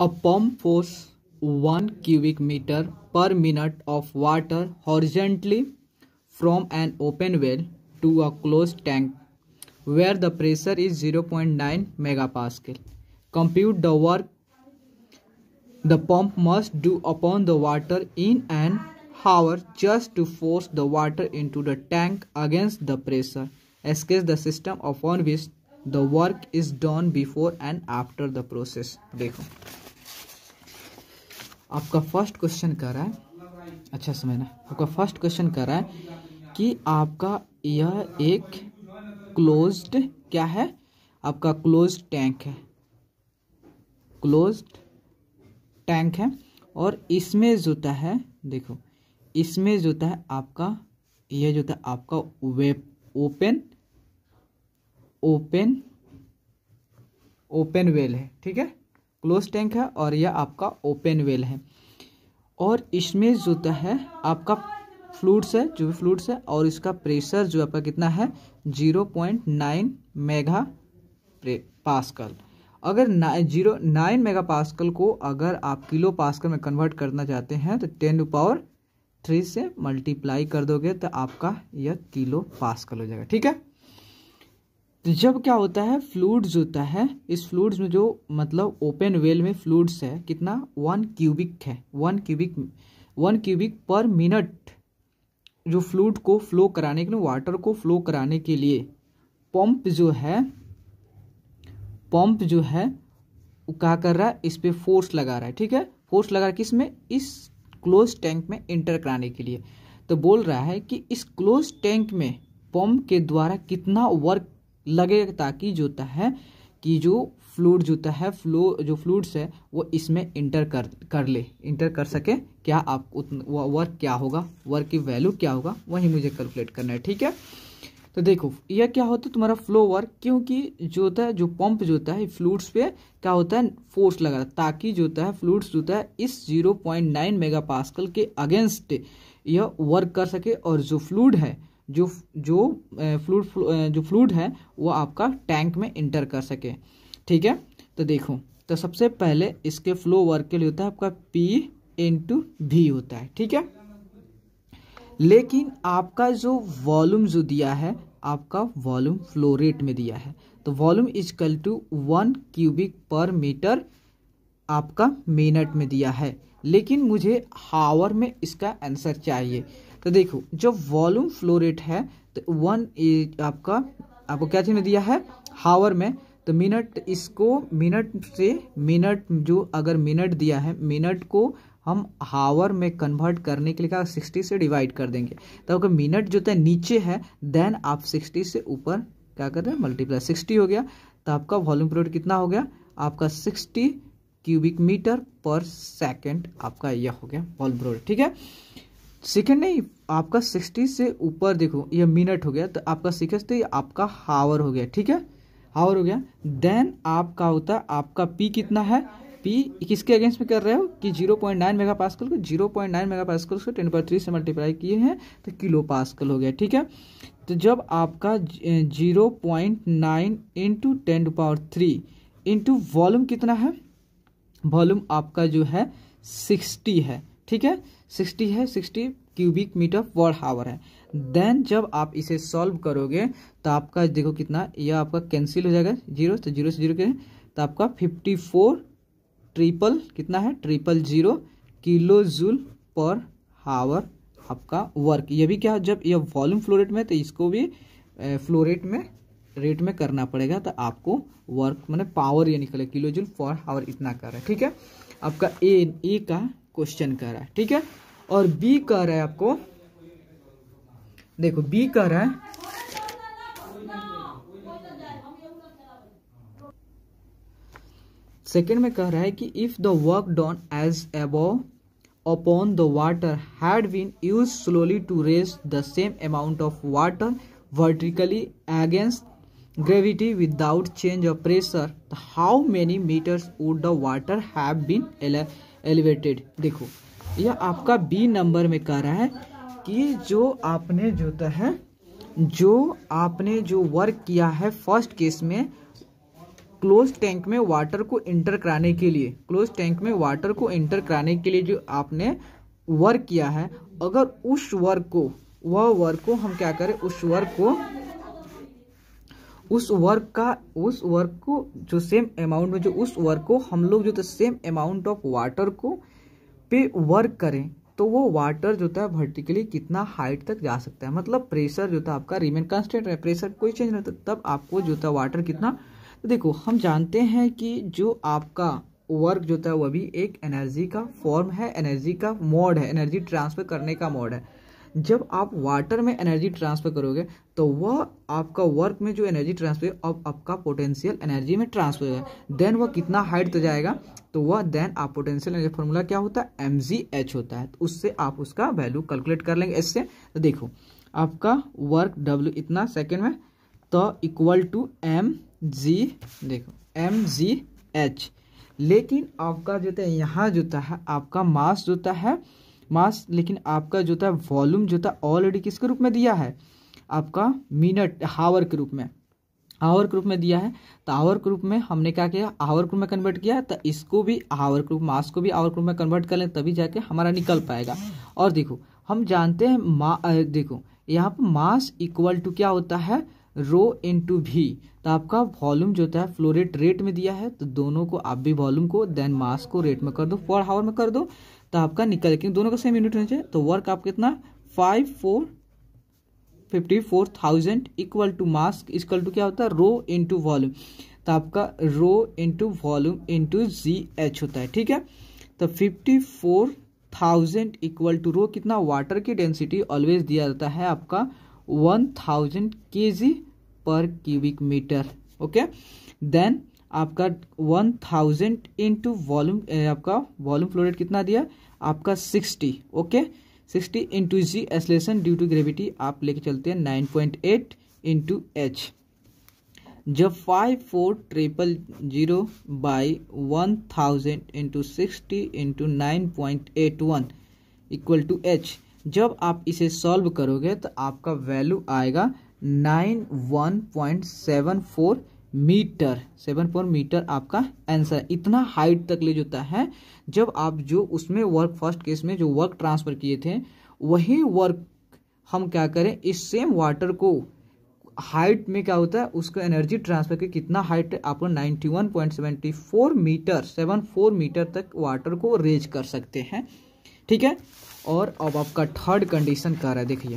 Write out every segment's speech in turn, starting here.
A pump forces 1 cubic meter per minute of water horizontally from an open well to a closed tank where the pressure is 0.9 megapascal. Compute the work the pump must do upon the water in an hour just to force the water into the tank against the pressure. Sketch the system upon which the work is done before and after the process. देखो आपका first question कर रहा है, अच्छा समझना, आपका first question कर रहा है कि आपका यह एक क्लोज्ड क्या है, आपका क्लोज्ड टैंक है, क्लोज्ड टैंक है और इसमें जो होता है, देखो इसमें जो होता है आपका यह जो होता है आपका वेब ओपन वेल है, ठीक है, क्लोज टैंक है और यह आपका ओपन वेल है और इसमें जो होता है आपका फ्लूइड्स है, जो भी फ्लूइड्स है और इसका प्रेशर जो आपका कितना है 0.9 मेगा पास्कल। अगर 9 मेगा पास्कल को अगर आप किलो पास्कल में कन्वर्ट करना चाहते हैं तो 10⁻³ से मल्टीप्लाई कर दोगे तो आपका यह किलो पास्कल हो जाएगा, ठीक है। तो जब क्या होता है फ्लूइड्स होता है, इस फ्लूइड्स में जो मतलब ओपन वेल में फ्लूइड्स है कितना 1 क्यूबिक है, 1 क्यूबिक पर मिनट जो फ्लूइड को फ्लो कराने के लिए, वाटर को फ्लो कराने के लिए पंप जो है वो क्या कर रहा है, इस पे फोर्स लगा रहा है, ठीक है, फोर्स लगा रहा है किसमें, इस क्लोज टैंक में इंटर कराने के लिए। तो बोल रहा है कि इस क्लोज टैंक में पंप के द्वारा कितना वर्क लगेगा ताकि जो होता है कि जो फ्लूइड जो होता है जो फ्लूइड्स है वो इसमें इंटर कर सके, क्या आप वर्क क्या होगा, वर्क की वैल्यू क्या होगा वही मुझे कैलकुलेट करना है, ठीक है। तो देखो यह क्या होता है तुम्हारा फ्लो वर्क, क्योंकि जो होता है जो पंप जो होता है फ्लूइड्स पे क्या होता है फोर्स लगा ताकि जो होता है फ्लूइड्स जो होता है इस 0.9 मेगा पास्कल के अगेंस्ट यह वर्क कर सके और जो फ्लूइड है जो फ्लूइड है वो आपका टैंक में इंटर कर सके, ठीक है। तो देखो तो सबसे पहले इसके फ्लो वर्क के लिए होता है आपका P/V होता है, ठीक है। लेकिन आपका जो वॉल्यूम जो दिया है आपका वॉल्यूम फ्लो रेट में दिया है, तो वॉल्यूम इजकल टू 1 क्यूबिक पर मीटर आपका मिनट में दिया है, लेकिन मुझे हावर में इसका आंसर चाहिए। तो देखो जो वॉल्यूम फ्लो रेट है तो 1 आपको क्या चीज में दिया है हावर में, तो मिनट, इसको मिनट से मिनट जो अगर मिनट दिया है मिनट को हम हावर में कन्वर्ट करने के लिए क्या 60 से डिवाइड कर देंगे, तो अगर मिनट जो है नीचे है देन आप 60 से ऊपर क्या कर रहे हैं मल्टीप्लाई 60 हो गया, तो आपका वॉल्यूम फ्लो रेट कितना हो गया आपका 60 क्यूबिक मीटर पर सेकेंड, आपका यह हो गया वॉल्यूम फ्लो रेट, ठीक है। सेकेंड नहीं, आपका 60 से ऊपर देखो यह मिनट हो गया, तो आपका 60 आपका हावर हो गया, ठीक है, हावर हो गया। देन आपका होता है आपका पी कितना है, पी किसके अगेंस्ट में कर रहे हो कि 0.9 मेगा पास्कल को 0.9 मेगा पास्कल को 10⁻³ से मल्टीप्लाई किए हैं तो किलो पास्कल हो गया, ठीक है। तो जब आपका 0.9 इंटू 10⁻³ इंटू वॉल्यूम कितना है, वॉल्यूम आपका जो है 60 है, ठीक है, 60 है, 60 क्यूबिक मीटर पर हावर है। देन जब आप इसे सॉल्व करोगे तो आपका देखो कितना, यह आपका कैंसिल हो जाएगा, 0 से 0 के, तो आपका 54 ट्रिपल कितना है 000 किलो जूल पर हावर आपका वर्क। ये भी क्या, जब यह वॉल्यूम फ्लो रेट में तो इसको भी फ्लो रेट में करना पड़ेगा, तो आपको वर्क मैंने पावर ये निकले किलो जूल पर हावर इतना कर रहा है, ठीक है। आपका ए का क्वेश्चन कर रहा है, ठीक है। और बी कह रहा है आपको, देखो बी कह रहा है सेकेंड में कह रहा है कि if the work done as above upon the water had been used slowly to raise the same amount of water vertically against gravity without change of pressure, how many metres would the water have been elevated. देखो यह आपका B number में कह रहा है कि जो आपने जो वर्क किया है फर्स्ट केस में क्लोज टैंक में वाटर को इंटर कराने के लिए, क्लोज टैंक में वाटर को इंटर कराने के लिए जो आपने वर्क किया है, अगर उस वर्क को, वह वर्क को हम क्या करें, उस वर्क को जो सेम अमाउंट में, जो उस वर्क को हम लोग जो सेम अमाउंट ऑफ वाटर को पे वर्क करें, तो वो वाटर जो था वर्टिकली कितना हाइट तक जा सकता है। मतलब प्रेशर जो था आपका रिमेन कांस्टेंट है, प्रेशर कोई चेंज नहीं होता, तब आपको जो था वाटर कितना। तो देखो हम जानते हैं कि जो आपका वर्क जो था वह भी एक एनर्जी का फॉर्म है, एनर्जी का मोड है, एनर्जी ट्रांसफर करने का मोड है। जब आप वाटर में एनर्जी ट्रांसफर करोगे तो वह आपका वर्क में जो एनर्जी ट्रांसफर अब आपका पोटेंशियल एनर्जी में ट्रांसफर होगा, देन वह कितना हाइट तक जाएगा, तो वह देन आप पोटेंशियल एनर्जी फॉर्मूला क्या होता है, mgh होता है। तो उससे आप उसका वैल्यू कैलकुलेट कर लेंगे इससे। तो देखो आपका वर्क W इतना सेकेंड में, तो इक्वल टू mg, देखो mgh। लेकिन आपका जो था यहाँ जो था आपका मास जो है मास, लेकिन आपका जो था वॉल्यूम जो था ऑलरेडी किसके रूप में दिया है, आपका मिनट हावर के रूप में, आवर के रूप में दिया है। तो आवर के रूप में हमने क्या किया, आवर के रूप में कन्वर्ट किया, तो इसको भी आवर के रूप, मास को भी आवर के रूप में कन्वर्ट कर लें, तभी जाके हमारा निकल पाएगा। और देखो हम जानते हैं देखो यहाँ पर मास इक्वल टू क्या होता है, रो इंटू भी। तो आपका वॉल्यूम जो था फ्लो रेट में दिया है, तो दोनों को आप भी वॉल्यूम को देन मास को रेट में कर दो, पर हावर में कर दो, तो आपका निकल, लेकिन दोनों का सेम यूनिट होना चाहिए। तो वर्क आप कितना 54,000 equal to mass equal to क्या होता है, रो इंटू वॉल्यूम। तो आपका rho into volume into GH होता है, ठीक है। तो 54,000 इक्वल टू रो कितना, वाटर की डेंसिटी ऑलवेज दिया जाता है आपका 1000 kg पर क्यूबिक मीटर, ओके। देन आपका 1000 इंटू वॉल्यूम, आपका वॉल्यूम फ्लो रेट कितना दिया आपका 60, okay. 60 into g acceleration due to gravity आप लेके चलते हैं 9.8 इंटू एच। जब 54,000 by 1000 into 60 into 9.81 equal to h, जब आप इसे सॉल्व करोगे तो आपका वैल्यू आएगा 91.74 मीटर, 74 मीटर आपका आंसर। इतना हाइट तक ले जाता है। जब आप जो उसमें वर्क, फर्स्ट केस में जो वर्क ट्रांसफर किए थे, वही वर्क हम क्या करें, इस सेम वाटर को हाइट में क्या होता है, उसको एनर्जी ट्रांसफर के कितना हाइट है, आपको 91.74 मीटर, 74 मीटर तक वाटर को रेज कर सकते हैं, ठीक है। और अब आपका थर्ड कंडीशन कर रहा है, देखिए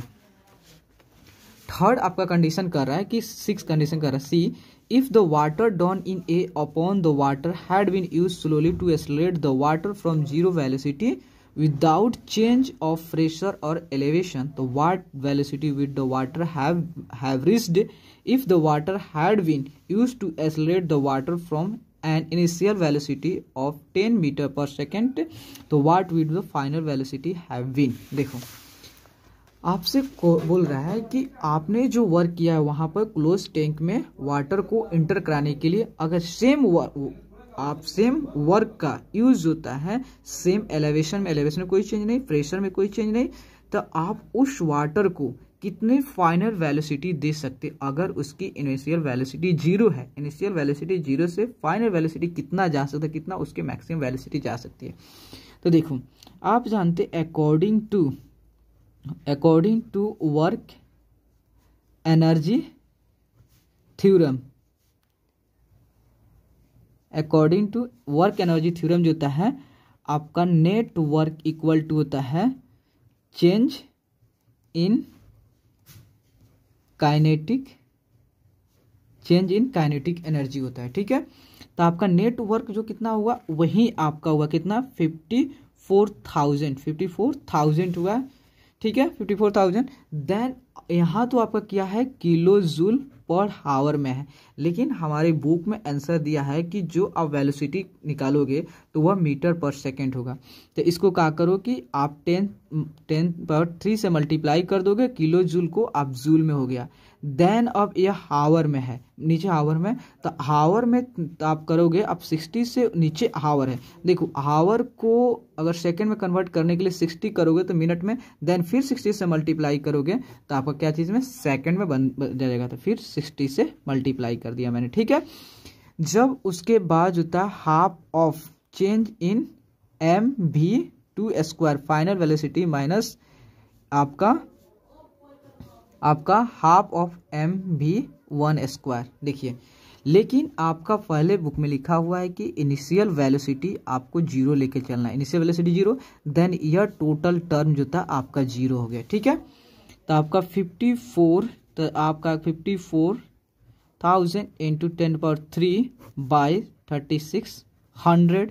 थर्ड आपका कंडीशन कर रहा है कि 6 कंडीशन कर रहा है, सी if the water down in A upon the water had been used slowly to accelerate the water from zero velocity without change of pressure or elevation, so what velocity would the water have reached if the water had been used to accelerate the water from an initial velocity of 10 meter per second, तो what would the final velocity have been। देखो आपसे बोल रहा है कि आपने जो work किया है वहां पर क्लोज टैंक में वाटर को इंटर कराने के लिए, अगर सेम वर्क का यूज होता है, सेम एलिवेशन में कोई चेंज नहीं, प्रेशर में कोई चेंज नहीं, तो आप उस वाटर को कितने फाइनल वेलोसिटी दे सकते, अगर उसकी इनिशियल वेलोसिटी 0 है, इनिशियल वेलोसिटी 0 से फाइनल वेलोसिटी कितना जा सकता है, कितना उसकी मैक्सिमम वेलोसिटी जा सकती है। तो देखो आप जानते according to work energy theorem, according to work energy theorem जो होता है आपका नेट वर्क इक्वल टू होता है चेंज इन काइनेटिक एनर्जी होता है, ठीक है। तो आपका नेट वर्क जो कितना हुआ, वही आपका हुआ कितना 54,000 हुआ, ठीक है 54,000। देन यहाँ तो आपका क्या है किलो जूल पर हावर में है, लेकिन हमारे बुक में आंसर दिया है कि जो आप वेलोसिटी निकालोगे तो वह मीटर पर सेकंड होगा। तो इसको क्या करो कि आप 10⁻³ से मल्टीप्लाई कर दोगे, किलो जूल को आप जूल में हो गया। देन अब यह हावर में है, नीचे हावर में, तो हावर में तो आप करोगे, अब 60 से नीचे हावर है। देखो हावर को अगर सेकंड में कन्वर्ट करने के लिए 60 करोगे तो मिनट में, देन फिर 60 से मल्टीप्लाई करोगे तो आपका क्या चीज़ में सेकंड में बन जाएगा। तो फिर 60 से मल्टीप्लाई कर दिया मैंने, ठीक है। जब उसके बाद होता है half of change in m v two square final velocity minus आपका half of m v 1 square. देखिए, लेकिन आपका पहले बुक में लिखा हुआ है कि इनिशियल वेलोसिटी आपको जीरो लेके चलना है, इनिशियल वेलोसिटी जीरो, देन यह टोटल टर्म जो था आपका जीरो हो गया। ठीक है, तो आपका 54,000 इंटू 10³ बाई 3600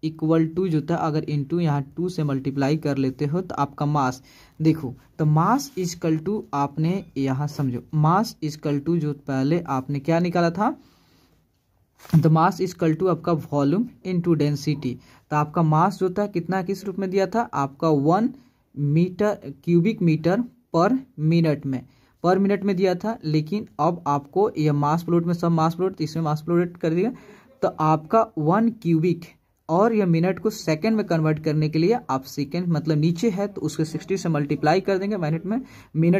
इक्वल टू जो था, अगर इंटू यहाँ 2 से मल्टीप्लाई कर लेते हो तो आपका मास, देखो तो मास इजकल टू आपने यहाँ समझो, मास इजकल टू जो पहले आपने क्या निकाला था, द मास इजकल टू आपका वॉल्यूम इनटू डेंसिटी। तो आपका मास जो था कितना, किस रूप में दिया था आपका 1 क्यूबिक मीटर पर मिनट में दिया था। लेकिन अब आपको यह मास फ्लोट में सब मास फ्लोट, इसमें मास फ्लोट कर दिया, तो आपका 1 क्यूबिक और यह मिनट को सेकंड में कन्वर्ट करने के लिए आप सेकंड मतलब नीचे है तो उसके 60 से मल्टीप्लाई कर देंगे मिनट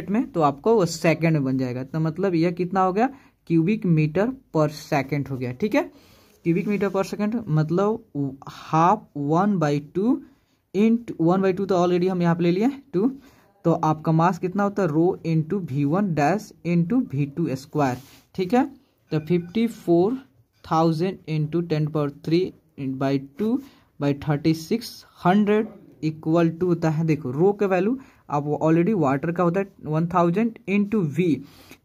में, तो आपको वो सेकंड में बन जाएगा। तो मतलब यह कितना हो गया, क्यूबिक मीटर पर सेकंड हो गया। ठीक है, क्यूबिक मीटर पर सेकंड मतलब हाफ 1/2 इंटू 1/2 तो ऑलरेडी हम यहाँ पे ले लिए 2, तो आपका मास कितना होता है, rho into V1 dash into V2 square. ठीक है, तो 54,000 इंटू 10³ 3600 इक्वल टू होता है, देखो रो का वैल्यू आप ऑलरेडी वाटर का होता है 1000 इंटू V,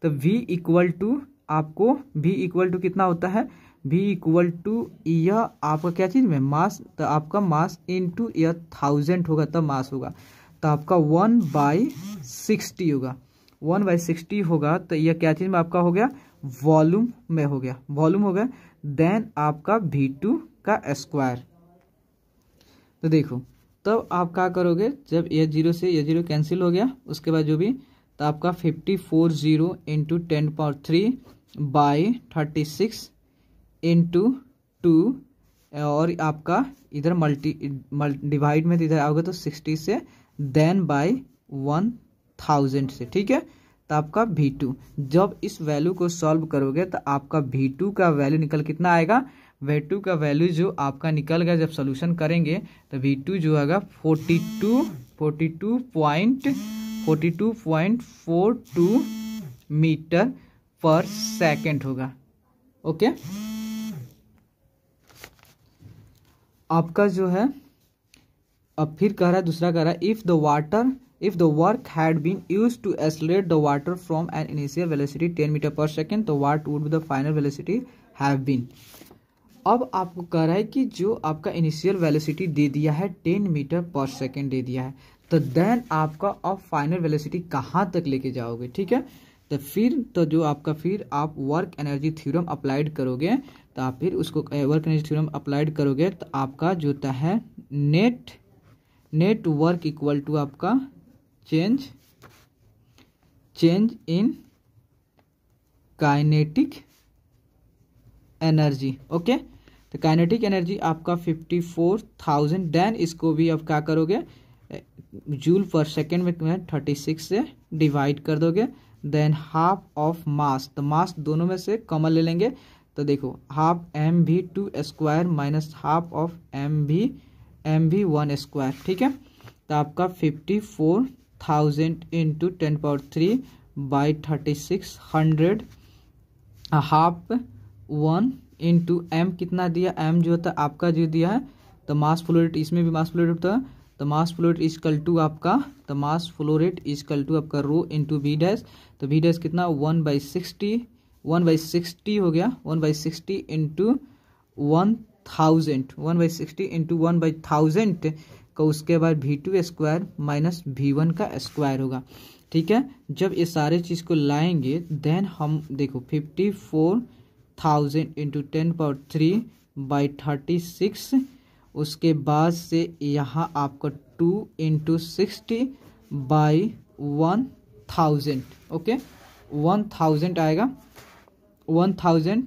तो V इक्वल टू आपको V इक्वल टू कितना होता है, V इक्वल टू यह आपका क्या चीज में मास, तो आपका मास इंटू यह 1000 होगा तब मास होगा, तो आपका 1/60 होगा, 1/60 होगा, तो यह क्या चीज में आपका हो गया, वॉल्यूम में हो गया, वॉल्यूम हो गया। देन आपका V2 का स्क्वायर। तो देखो तब आप क्या करोगे, जब यह जीरो से यह जीरो कैंसिल हो गया, उसके बाद जो भी, तो आपका 54,000 इंटू 10³ बाई 36 इंटू 2 और आपका इधर डिवाइड में इधर आओगे तो 60 से देन बाई 1000 से। ठीक है, तो आपका V2 जब इस वैल्यू को सॉल्व करोगे तो आपका V2 का वैल्यू निकल कितना आएगा, V2 का वैल्यू जो आपका निकल गया जब सोल्यूशन करेंगे तो V2 जो आएगा 42.42 मीटर पर सेकंड होगा। ओके, आपका जो है अब फिर कह रहा है, दूसरा कह रहा है, if the work had been used to accelerate the water from an initial velocity 10 metre पर सेकेंड, तो what would be the final velocity have been। अब आपको कह रहा है कि जो आपका इनिशियल वेलोसिटी दे दिया है 10 मीटर पर सेकेंड दे दिया है, तो देन आपका अब फाइनल वेलोसिटी कहाँ तक लेके जाओगे। ठीक है, तो फिर तो जो आपका फिर आप वर्क एनर्जी थ्योरम अप्लाइड करोगे, तो आप फिर उसको वर्क एनर्जी थ्योरम अप्लाइड करोगे तो आपका जो होता है नेट वर्क इक्वल टू आपका change in kinetic energy. Okay, तो काइनेटिक एनर्जी आपका 54,000, देन इसको भी अब क्या करोगे, जूल पर सेकेंड में 36 से डिवाइड कर दोगे, देन हाफ ऑफ मास, तो मास दोनों में से कॉमन ले लेंगे, तो देखो half mv2 square minus half of mv1 square. ठीक है, तो आपका 54,000 into 10³ by 3600 half 1 into m कितना दिया, m जो होता है आपका जो दिया है, तो मास फ्लो रेट, इसमें भी मास फ्लो रेट होता है, तो mass flow rate equal to आपका, तो mass flow rate equal to आपका रो इंटू v डैश, तो v डैश कितना 1/60 हो गया, 1/60 इंटू 1000, 1/60 इंटू 1/1000 का, उसके बाद V2 स्क्वायर माइनस V1 का स्क्वायर होगा। ठीक है, जब ये सारे चीज़ को लाएंगे देन हम देखो 54,000 इंटू 10³ बाई 36, उसके बाद से यहाँ आपका 2 इंटू 60 बाई 1000। ओके, 1000 आएगा, 1000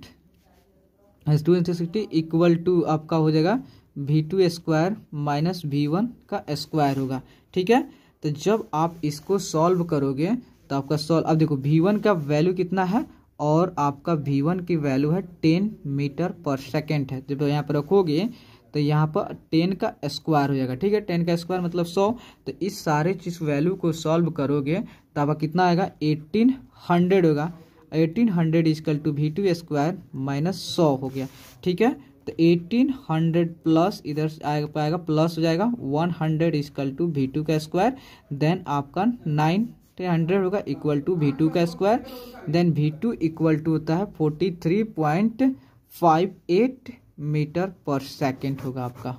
2 इंटू 60 इक्वल टू आपका हो जाएगा V2 स्क्वायर माइनस V1 का स्क्वायर होगा। ठीक है, तो जब आप इसको सॉल्व करोगे तो आपका सॉल्व, अब देखो V1 का वैल्यू कितना है और आपका V1 की वैल्यू है 10 मीटर पर सेकेंड है। जब यहाँ पर रखोगे तो यहाँ पर 10 का स्क्वायर हो जाएगा, ठीक है। 10 का स्क्वायर मतलब 100। तो इस सारे चीज वैल्यू को सॉल्व करोगे तो आपका कितना आएगा, 1800 होगा। 1800 is equal to V2 square minus 100 हो गया, ठीक है। तो 1800 प्लस इधर आएगा प्लस हो जाएगा 100 इजकल टू V2 का स्क्वायर, देन आपका 900 होगा इक्वल टू V2 का square, then V2 equal to होता है 43.58 मीटर पर सेकेंड होगा आपका।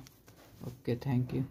Okay, thank you.